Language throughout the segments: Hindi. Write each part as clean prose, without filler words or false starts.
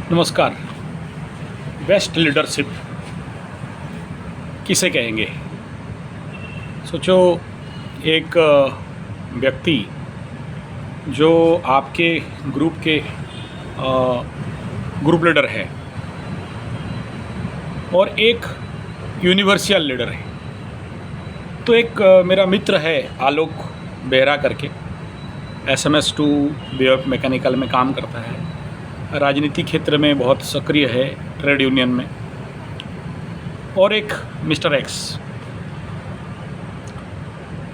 नमस्कार। बेस्ट लीडरशिप किसे कहेंगे? सोचो, एक व्यक्ति जो आपके ग्रुप के ग्रुप लीडर है और एक यूनिवर्सल लीडर है। तो एक मेरा मित्र है आलोक बेहरा करके, SMS2 वे ऑफ मैकेनिकल में काम करता है, राजनीति क्षेत्र में बहुत सक्रिय है, ट्रेड यूनियन में। और एक मिस्टर एक्स।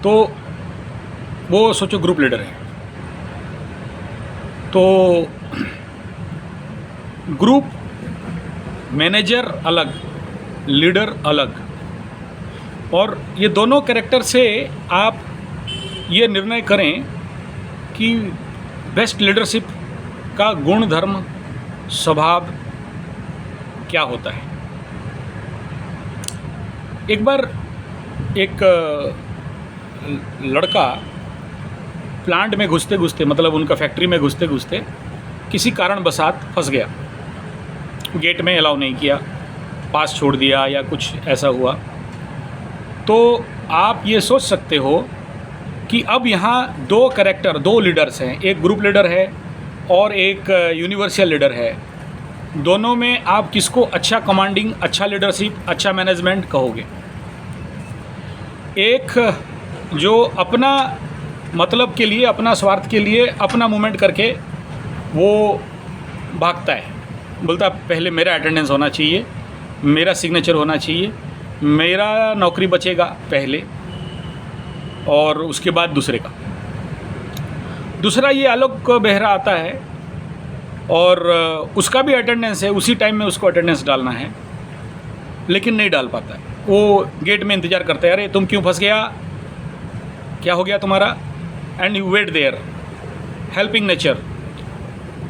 तो वो सोचो ग्रुप लीडर है। तो ग्रुप मैनेजर अलग, लीडर अलग, और ये दोनों कैरेक्टर से आप ये निर्णय करें कि बेस्ट लीडरशिप का गुण, धर्म, स्वभाव क्या होता है। एक बार एक लड़का प्लांट में घुसते घुसते, मतलब उनका फैक्ट्री में घुसते घुसते किसी कारण बसात फंस गया। गेट में अलाउ नहीं किया, पास छोड़ दिया या कुछ ऐसा हुआ। तो आप ये सोच सकते हो कि अब यहाँ दो कैरेक्टर, दो लीडर्स हैं, एक ग्रुप लीडर है और एक यूनिवर्सल लीडर है। दोनों में आप किसको अच्छा कमांडिंग, अच्छा लीडरशिप, अच्छा मैनेजमेंट कहोगे? एक जो अपना मतलब के लिए, अपना स्वार्थ के लिए अपना मूवमेंट करके वो भागता है, बोलता पहले मेरा अटेंडेंस होना चाहिए, मेरा सिग्नेचर होना चाहिए, मेरा नौकरी बचेगा पहले और उसके बाद दूसरे का। दूसरा ये आलोक बेहरा आता है और उसका भी अटेंडेंस है, उसी टाइम में उसको अटेंडेंस डालना है, लेकिन नहीं डाल पाता है। वो गेट में इंतज़ार करता है, अरे तुम क्यों फंस गया, क्या हो गया तुम्हारा, and you wait there, helping nature.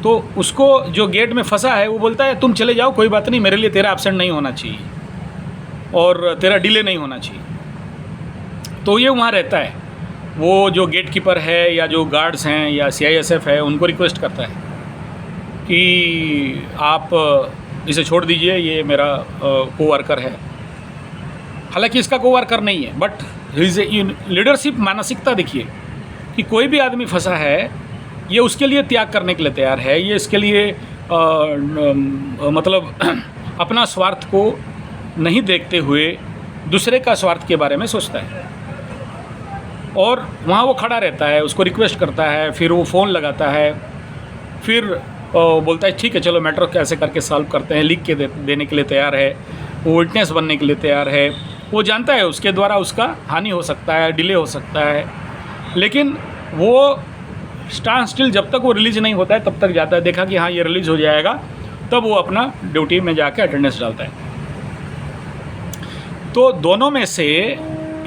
तो उसको जो गेट में फंसा है वो बोलता है तुम चले जाओ, कोई बात नहीं, मेरे लिए तेरा एब्सेंट नहीं होना चाहिए और तेरा डिले नहीं होना चाहिए। तो ये वहाँ रहता है। वो जो गेट कीपर है या जो गार्ड्स हैं या CISF है, उनको रिक्वेस्ट करता है कि आप इसे छोड़ दीजिए, ये मेरा कोवर्कर है। हालांकि इसका कोवर्कर नहीं है, बट लीडरशिप मानसिकता देखिए कि कोई भी आदमी फंसा है, ये उसके लिए त्याग करने के लिए तैयार है, ये इसके लिए मतलब अपना स्वार्थ को नहीं देखते हुए दूसरे का स्वार्थ के बारे में सोचता है। और वहाँ वो खड़ा रहता है, उसको रिक्वेस्ट करता है, फिर वो फ़ोन लगाता है, फिर बोलता है ठीक है चलो मैटर कैसे करके सॉल्व करते हैं, लिख के देने के लिए तैयार है, वो विटनेस बनने के लिए तैयार है। वो जानता है उसके द्वारा उसका हानि हो सकता है, डिले हो सकता है, लेकिन वो स्टैंड स्टिल जब तक वो रिलीज़ नहीं होता है तब तक जाता है। देखा कि हाँ ये रिलीज़ हो जाएगा, तब वो अपना ड्यूटी में जाके अटेंडेंस डालता है। तो दोनों में से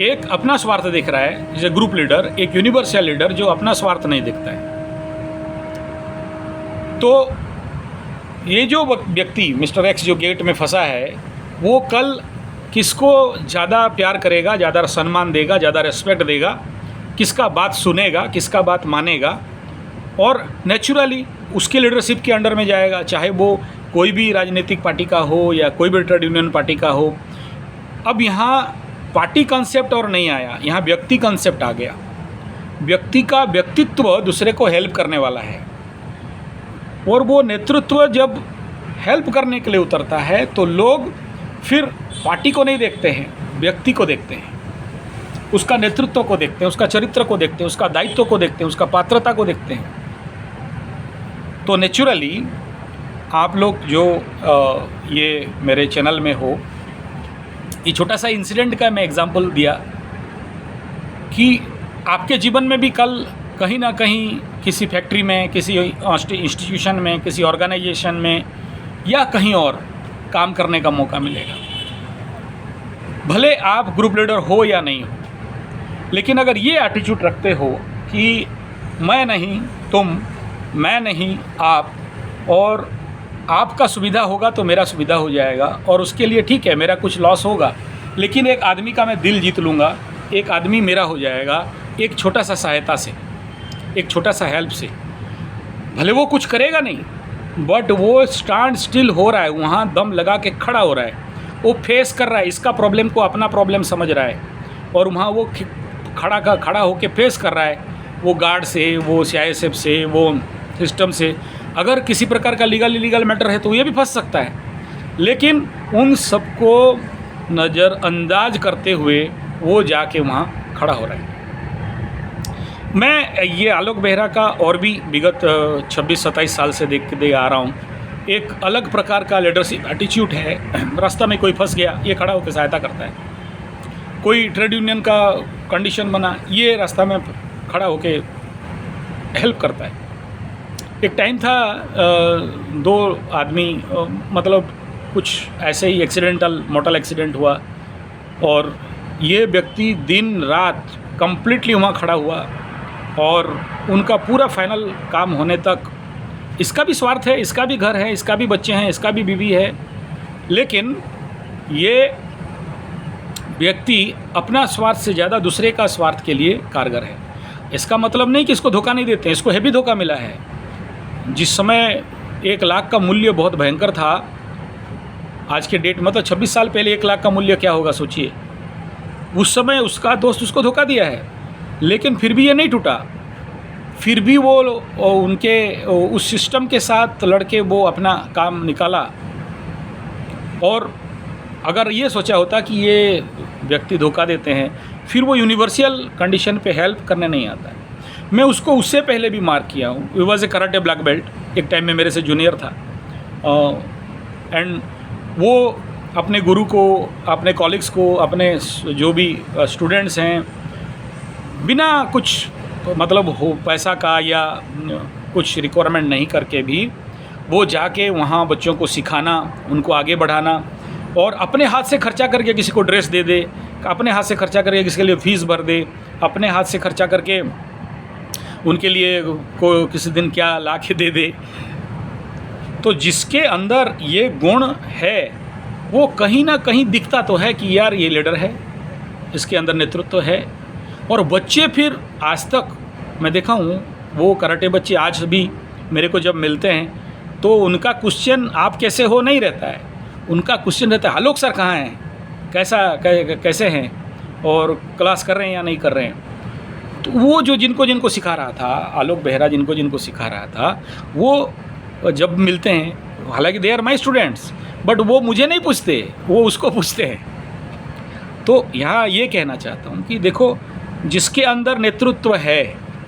एक अपना स्वार्थ देख रहा है जैसे ग्रुप लीडर, एक यूनिवर्सल लीडर जो अपना स्वार्थ नहीं देखता है। तो ये जो व्यक्ति मिस्टर एक्स जो गेट में फंसा है, वो कल किसको ज़्यादा प्यार करेगा, ज़्यादा सम्मान देगा, ज़्यादा रिस्पेक्ट देगा, किसका बात सुनेगा, किसका बात मानेगा, और नेचुरली उसके लीडरशिप के अंडर में जाएगा, चाहे वो कोई भी राजनीतिक पार्टी का हो या कोई भी ट्रेड यूनियन पार्टी का हो। अब यहाँ पार्टी कॉन्सेप्ट और नहीं आया, यहाँ व्यक्ति कॉन्सेप्ट आ गया। व्यक्ति का व्यक्तित्व दूसरे को हेल्प करने वाला है, और वो नेतृत्व जब हेल्प करने के लिए उतरता है तो लोग फिर पार्टी को नहीं देखते हैं, व्यक्ति को देखते हैं, उसका नेतृत्व को देखते हैं, उसका चरित्र को देखते हैं, उसका दायित्व को देखते हैं, उसका पात्रता को देखते हैं। तो नेचुरली आप लोग जो ये मेरे चैनल में हो, ये छोटा सा इंसिडेंट का मैं एग्जांपल दिया कि आपके जीवन में भी कल कहीं ना कहीं किसी फैक्ट्री में, किसी इंस्टीट्यूशन में, किसी ऑर्गेनाइजेशन में या कहीं और काम करने का मौका मिलेगा। भले आप ग्रुप लीडर हो या नहीं हो, लेकिन अगर ये एटीट्यूड रखते हो कि मैं नहीं तुम, मैं नहीं आप, और आपका सुविधा होगा तो मेरा सुविधा हो जाएगा, और उसके लिए ठीक है मेरा कुछ लॉस होगा, लेकिन एक आदमी का मैं दिल जीत लूँगा, एक आदमी मेरा हो जाएगा, एक छोटा सा सहायता से, एक छोटा सा हेल्प से। भले वो कुछ करेगा नहीं, बट वो स्टैंड स्टिल हो रहा है, वहाँ दम लगा के खड़ा हो रहा है, वो फेस कर रहा है, इसका प्रॉब्लम को अपना प्रॉब्लम समझ रहा है, और वहाँ वो खड़ा होके फेस कर रहा है, वो गार्ड से, वो CISF से, वो सिस्टम से। अगर किसी प्रकार का लीगल इलीगल मैटर है तो ये भी फंस सकता है, लेकिन उन सबको नज़रअंदाज करते हुए वो जाके वहाँ खड़ा हो रहा है। मैं ये आलोक बेहरा का और भी विगत 26-27 साल से देखते आ रहा हूँ, एक अलग प्रकार का लीडरशिप एटीट्यूड है। रास्ता में कोई फंस गया, ये खड़ा होकर सहायता करता है। कोई ट्रेड यूनियन का कंडीशन बना, ये रास्ता में खड़ा होकर हेल्प करता है। एक टाइम था, दो आदमी मतलब कुछ ऐसे ही एक्सीडेंटल मोटल एक्सीडेंट हुआ, और ये व्यक्ति दिन रात कंप्लीटली वहाँ खड़ा हुआ, और उनका पूरा फाइनल काम होने तक, इसका भी स्वार्थ है, इसका भी घर है, इसका भी बच्चे हैं, इसका भी बीवी है, लेकिन ये व्यक्ति अपना स्वार्थ से ज़्यादा दूसरे का स्वार्थ के लिए कारगर है। इसका मतलब नहीं कि इसको धोखा नहीं देते हैं, इसको हैवी धोखा मिला है। जिस समय 1 लाख का मूल्य बहुत भयंकर था, आज के डेट मतलब 26 साल पहले 1 लाख का मूल्य क्या होगा सोचिए। उस समय उसका दोस्त उसको धोखा दिया है, लेकिन फिर भी ये नहीं टूटा, फिर भी वो उनके उस सिस्टम के साथ लड़के वो अपना काम निकाला। और अगर ये सोचा होता कि ये व्यक्ति धोखा देते हैं, फिर वो यूनिवर्सल कंडीशन पे हेल्प करने नहीं आता है। मैं उसको उससे पहले भी मार्क किया हूँ। He was a karate black belt, एक टाइम में मेरे से जूनियर था, एंड वो अपने गुरु को, अपने कॉलिग्स को, अपने जो भी स्टूडेंट्स हैं, बिना कुछ मतलब हो पैसा का या कुछ रिक्वायरमेंट नहीं करके भी वो जाके वहाँ बच्चों को सिखाना, उनको आगे बढ़ाना, और अपने हाथ से खर्चा करके किसी को ड्रेस दे दे, अपने हाथ से खर्चा करके किसी के लिए फ़ीस भर दे, अपने हाथ से खर्चा करके उनके लिए को किसी दिन क्या ला के दे दे। तो जिसके अंदर ये गुण है वो कहीं ना कहीं दिखता तो है कि यार ये लीडर है, इसके अंदर नेतृत्व है। और बच्चे फिर आज तक मैं देखा हूँ, वो कराटे बच्चे आज भी मेरे को जब मिलते हैं तो उनका क्वेश्चन आप कैसे हो नहीं रहता है, उनका क्वेश्चन रहता है आलोक सर कहाँ हैं, कैसे हैं, और क्लास कर रहे हैं या नहीं कर रहे हैं। तो वो जो जिनको सिखा रहा था, आलोक बेहरा जिनको सिखा रहा था, वो जब मिलते हैं, हालांकि they are my students, but वो मुझे नहीं पूछते, वो उसको पूछते हैं। तो यहाँ ये कहना चाहता हूँ कि देखो, जिसके अंदर नेतृत्व है,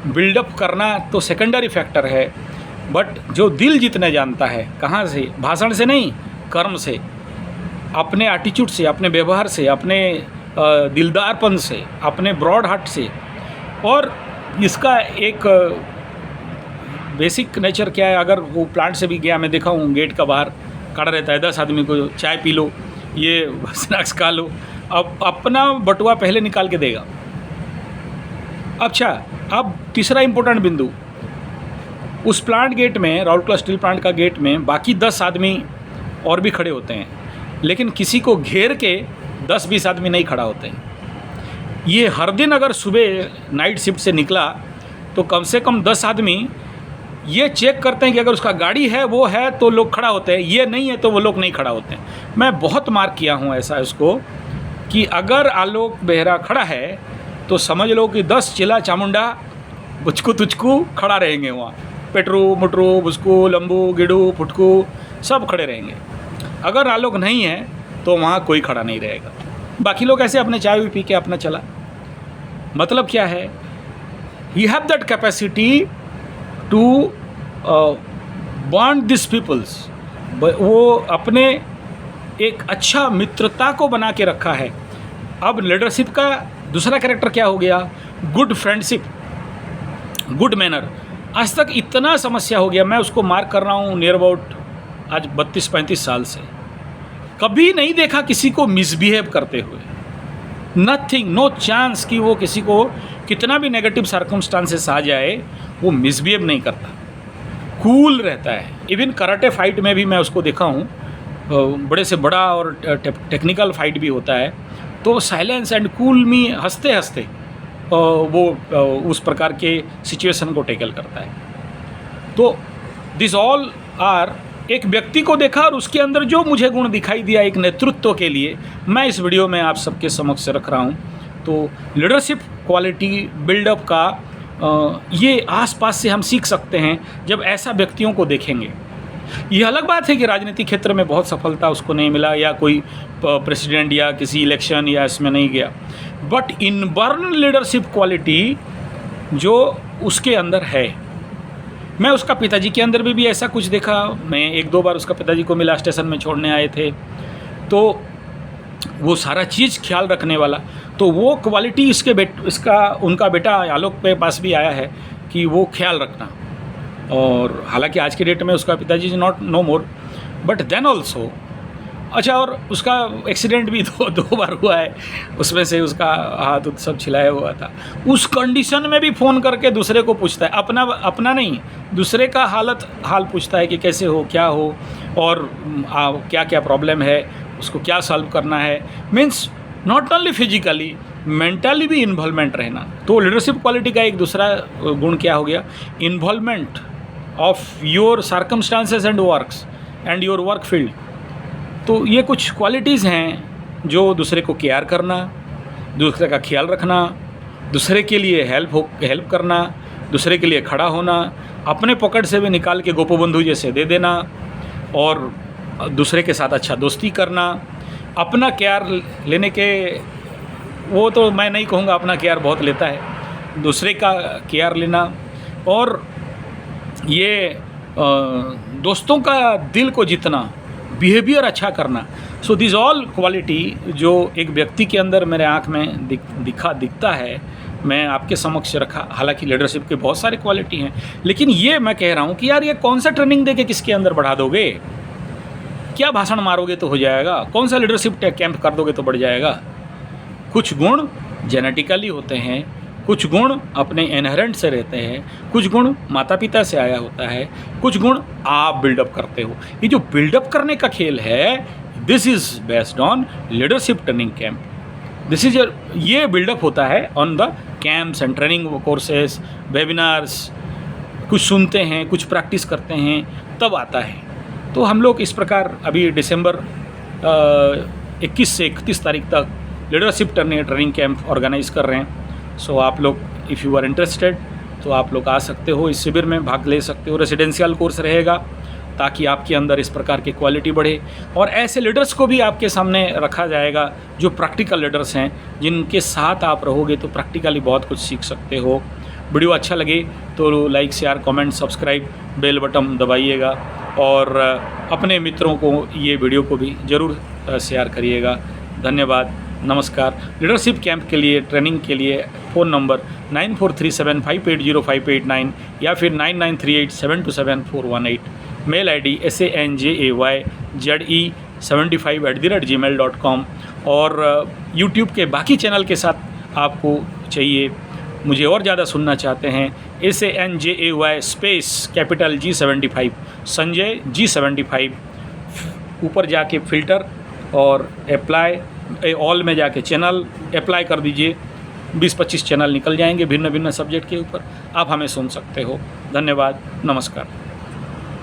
बिल्डअप करना तो सेकेंडरी फैक्टर है, बट जो दिल जीतने जानता है, कहाँ से, भाषण से नहीं, कर्म से, अपने एटीट्यूड से, अपने व्यवहार से, अपने दिलदारपन से, अपने ब्रॉड हार्ट से। और इसका एक बेसिक नेचर क्या है, अगर वो प्लांट से भी गया, मैं देखा हूँ गेट का बाहर खड़ा रहता है, 10 आदमी को चाय पी लो, ये स्नैक्स खा लो, अब अपना बटुआ पहले निकाल के देगा। अच्छा, अब तीसरा इम्पोर्टेंट बिंदु, उस प्लांट गेट में, राउरकेला स्टील प्लांट का गेट में बाकी 10 आदमी और भी खड़े होते हैं, लेकिन किसी को घेर के 10-20 आदमी नहीं खड़ा होते हैं। ये हर दिन अगर सुबह नाइट शिफ्ट से निकला तो कम से कम 10 आदमी ये चेक करते हैं कि अगर उसका गाड़ी है, वो है तो लोग खड़ा होते हैं, ये नहीं है तो वो लोग नहीं खड़ा होते हैं। मैं बहुत मार्क किया हूँ ऐसा उसको कि अगर आलोक बेहरा खड़ा है तो समझ लो कि 10 चिला चामुंडा बुचकू तुचकू खड़ा रहेंगे वहाँ, पेटरू मुटरू बुचकू लंबू गिडू फुटकू सब खड़े रहेंगे। अगर आलोक नहीं है तो वहाँ कोई खड़ा नहीं रहेगा, बाकी लोग ऐसे अपने चाय भी पी के अपना चला। मतलब क्या है, you have that capacity to bond this peoples. वो अपने एक अच्छा मित्रता को बना के रखा है। अब लीडरशिप का दूसरा कैरेक्टर क्या हो गया, गुड फ्रेंडशिप, गुड मैनर। आज तक इतना समस्या हो गया, मैं उसको मार्क कर रहा हूँ नियर अबाउट आज 32-35 साल से, कभी नहीं देखा किसी को मिसबिहेव करते हुए। नथिंग, नो चांस कि वो किसी को कितना भी नेगेटिव सर्कमस्टांसेस आ जाए वो मिसबिहेव नहीं करता, कूल रहता है। इवन कराटे फाइट में भी मैं उसको देखा हूँ, बड़े से बड़ा और टेक्निकल फाइट भी होता है तो साइलेंस एंड कूल में हंसते हंसते वो उस प्रकार के सिचुएशन को टैकल करता है। तो दिस ऑल और एक व्यक्ति को देखा और उसके अंदर जो मुझे गुण दिखाई दिया एक नेतृत्व के लिए, मैं इस वीडियो में आप सबके समक्ष रख रहा हूँ। तो लीडरशिप क्वालिटी बिल्डअप का ये आसपास से हम सीख सकते हैं जब ऐसा व्यक्तियों को देखेंगे। ये अलग बात है कि राजनीतिक क्षेत्र में बहुत सफलता उसको नहीं मिला या कोई प्रेसिडेंट या किसी इलेक्शन या इसमें नहीं गया, बट इनबॉर्न लीडरशिप क्वालिटी जो उसके अंदर है, मैं उसका पिताजी के अंदर भी ऐसा कुछ देखा। मैं एक दो बार उसका पिताजी को मिला, स्टेशन में छोड़ने आए थे, तो वो सारा चीज़ ख्याल रखने वाला, तो वो क्वालिटी इसका उनका बेटा आलोक के पास भी आया है कि वो ख्याल रखना। और हालांकि आज के डेट में उसका पिताजी is not no more, but then also अच्छा। और उसका एक्सीडेंट भी दो बार हुआ है, उसमें से उसका हाथ सब छिलाया हुआ था। उस कंडीशन में भी फ़ोन करके दूसरे को पूछता है, अपना नहीं, दूसरे का हाल पूछता है कि कैसे हो, क्या हो, और क्या क्या प्रॉब्लम है, उसको क्या सॉल्व करना है। Means not only physically, mentally भी इन्वॉल्वमेंट रहना। तो लीडरशिप क्वालिटी का एक दूसरा गुण क्या हो गया, involvement of your circumstances and works and your work field. तो ये कुछ क्वालिटीज़ हैं जो दूसरे को केयर करना, दूसरे का ख्याल रखना, दूसरे के लिए हेल्प करना, दूसरे के लिए खड़ा होना, अपने पॉकेट से भी निकाल के गोपबंधु जैसे दे देना, और दूसरे के साथ अच्छा दोस्ती करना, अपना केयर लेने के, वो तो मैं नहीं कहूँगा, अपना केयर बहुत लेता है, दूसरे का केयर लेना, और ये दोस्तों का दिल को जीतना, बिहेवियर अच्छा करना। सो दिस ऑल क्वालिटी जो एक व्यक्ति के अंदर मेरे आँख में दिखता है, मैं आपके समक्ष रखा। हालांकि लीडरशिप के बहुत सारे क्वालिटी हैं, लेकिन ये मैं कह रहा हूँ कि यार ये कौन सा ट्रेनिंग दे के किसके अंदर बढ़ा दोगे, क्या भाषण मारोगे तो हो जाएगा, कौन सा लीडरशिप कैंप कर दोगे तो बढ़ जाएगा। कुछ गुण जेनेटिकली होते हैं, कुछ गुण अपने इनहेरेंट से रहते हैं, कुछ गुण माता पिता से आया होता है, कुछ गुण आप बिल्डअप करते हो। ये जो बिल्डअप करने का खेल है, this is based on leadership training camp. This is ये बिल्डअप होता है on the camps and training courses, webinars, कुछ सुनते हैं, कुछ प्रैक्टिस करते हैं, तब आता है। तो हम लोग इस प्रकार अभी दिसंबर 21 से 31 तारीख तक लीडरशिप ट्रेनिंग कैंप ऑर्गेनाइज कर रहे हैं। सो आप लोग इफ़ यू आर इंटरेस्टेड तो आप लोग आ सकते हो, इस शिविर में भाग ले सकते हो। रेसिडेंशियल कोर्स रहेगा ताकि आपके अंदर इस प्रकार की क्वालिटी बढ़े, और ऐसे लीडर्स को भी आपके सामने रखा जाएगा जो प्रैक्टिकल लीडर्स हैं, जिनके साथ आप रहोगे तो प्रैक्टिकली बहुत कुछ सीख सकते हो। वीडियो अच्छा लगे तो like, share, comment, subscribe, bell button दबाइएगा, और अपने मित्रों को ये वीडियो को भी ज़रूर शेयर करिएगा। धन्यवाद, नमस्कार। लीडरशिप कैंप के लिए, ट्रेनिंग के लिए फ़ोन नंबर 9437580589 या फिर 9938727418। Mail ID sanjayze75@gmail.com। और यूट्यूब के बाकी चैनल के साथ आपको चाहिए, मुझे और ज़्यादा सुनना चाहते हैं, SANJAY space capital G75 Sanjay G75, ऊपर जाके फ़िल्टर और अप्लाई ऑल में जाके चैनल अप्लाई कर दीजिए। 20-25 चैनल निकल जाएंगे भिन्न भिन्न सब्जेक्ट के ऊपर, आप हमें सुन सकते हो। धन्यवाद, नमस्कार।